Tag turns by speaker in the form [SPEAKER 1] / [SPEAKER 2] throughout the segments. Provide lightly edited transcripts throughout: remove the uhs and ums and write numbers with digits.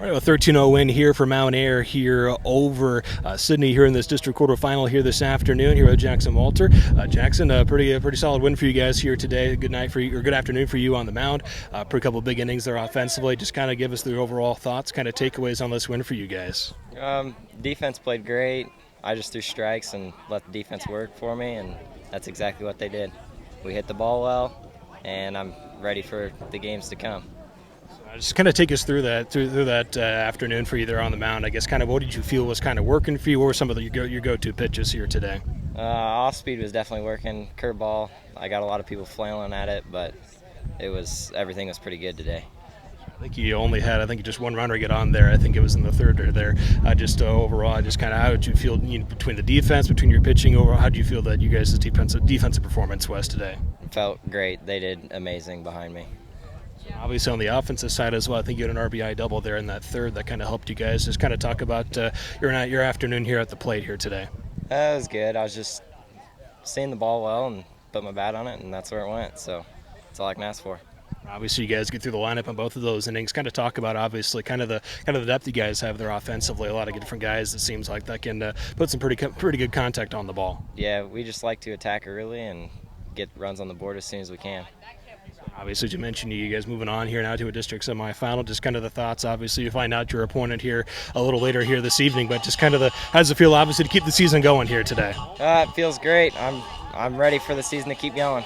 [SPEAKER 1] All right, a 13-0 win here for Mount Air here over Sidney here in this district quarterfinal here this afternoon here with Jackson Walter. Jackson, a pretty solid win for you guys here today. Good night for you, or good afternoon for you on the mound. Pretty couple of big innings there offensively. Just kind of give us the overall thoughts, kind of takeaways on this win for you guys.
[SPEAKER 2] Defense played great. I just threw strikes and let the defense work for me, and that's exactly what they did. We hit the ball well, and I'm ready for the games to come.
[SPEAKER 1] Just kind of take us through that afternoon for you there on the mound. I guess kind of what did you feel was kind of working for you? What were some of your go-to pitches here today?
[SPEAKER 2] Off speed was definitely working. Curveball, I got a lot of people flailing at it, but everything was pretty good today.
[SPEAKER 1] I think you only had just one runner get on there. I think it was in the third or there. Overall, just kind of how did you feel between the defense, between your pitching overall? How did you feel that you guys' defensive performance was today?
[SPEAKER 2] It felt great. They did amazing behind me.
[SPEAKER 1] Obviously on the offensive side as well, I think you had an RBI double there in that third that kind of helped you guys. Just kind of talk about your afternoon here at the plate here today.
[SPEAKER 2] It was good. I was just seeing the ball well and put my bat on it, and that's where it went. So that's all I can ask for.
[SPEAKER 1] Obviously, you guys get through the lineup on both of those innings. Kind of talk about obviously kind of the depth you guys have there offensively. A lot of different guys. It seems like that can put some pretty good contact on the ball.
[SPEAKER 2] Yeah, we just like to attack early and get runs on the board as soon as we can.
[SPEAKER 1] Obviously, as you mentioned, you guys moving on here now to a district semifinal. Just kind of the thoughts. Obviously, you find out your opponent here a little later here this evening, but just kind of how does it feel, obviously, to keep the season going here today?
[SPEAKER 2] It feels great. I'm ready for the season to keep going.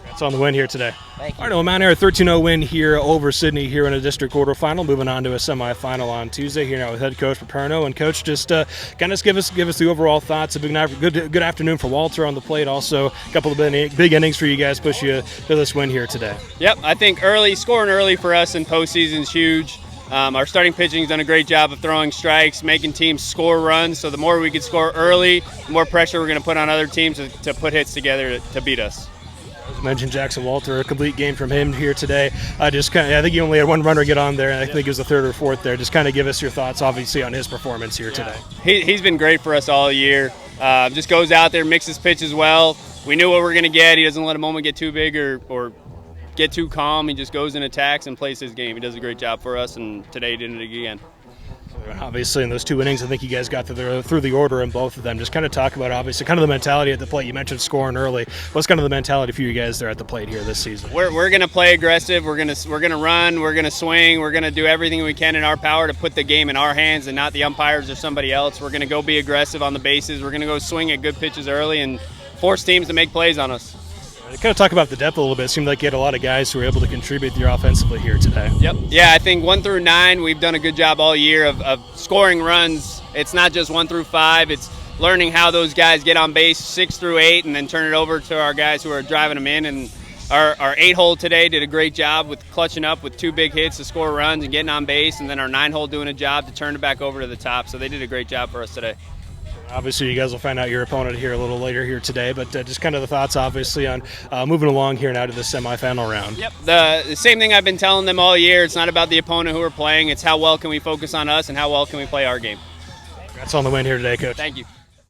[SPEAKER 1] That's on the win here today.
[SPEAKER 2] Thank you.
[SPEAKER 1] All right, well, Mount Air 13-0 win here over Sidney here in a district quarterfinal. Moving on to a semifinal on Tuesday here now with head coach Paperno. And coach, just kind of give us the overall thoughts. A good afternoon for Walter on the plate. Also, a couple of big innings for you guys push you to this win here today.
[SPEAKER 3] Yep, I think scoring early for us in postseason is huge. Our starting pitching's done a great job of throwing strikes, making teams score runs. So the more we can score early, the more pressure we're going to put on other teams to put hits together to beat us.
[SPEAKER 1] As mentioned, Jackson Walter, a complete game from him here today. I think you only had one runner get on there, and I think it was the third or fourth there. Just kind of give us your thoughts, obviously, on his performance here today.
[SPEAKER 3] He's been great for us all year. Just goes out there, mixes pitches well. We knew what we were going to get. He doesn't let a moment get too big or get too calm. He just goes and attacks and plays his game. He does a great job for us, and today he did it again.
[SPEAKER 1] Obviously, in those two innings, I think you guys got through the order in both of them. Just kind of talk about, obviously, kind of the mentality at the plate. You mentioned scoring early. What's kind of the mentality for you guys there at the plate here this season?
[SPEAKER 3] We're going to play aggressive. We're going to run. We're going to swing. We're going to do everything we can in our power to put the game in our hands and not the umpires or somebody else. We're going to go be aggressive on the bases. We're going to go swing at good pitches early and force teams to make plays on us.
[SPEAKER 1] Kind of talk about the depth a little bit. It seemed like you had a lot of guys who were able to contribute here offensively here today.
[SPEAKER 3] Yep. Yeah, I think 1 through 9, we've done a good job all year of scoring runs. It's not just 1 through 5. It's learning how those guys get on base 6 through 8 and then turn it over to our guys who are driving them in. And our 8-hole today did a great job with clutching up with 2 big hits to score runs and getting on base. And then our 9-hole doing a job to turn it back over to the top. So they did a great job for us today.
[SPEAKER 1] Obviously, you guys will find out your opponent here a little later here today, but just kind of the thoughts, obviously, on moving along here now to the semifinal round.
[SPEAKER 3] Yep, the same thing I've been telling them all year. It's not about the opponent who we're playing. It's how well can we focus on us and how well can we play our game.
[SPEAKER 1] That's on the win here today, Coach.
[SPEAKER 3] Thank you.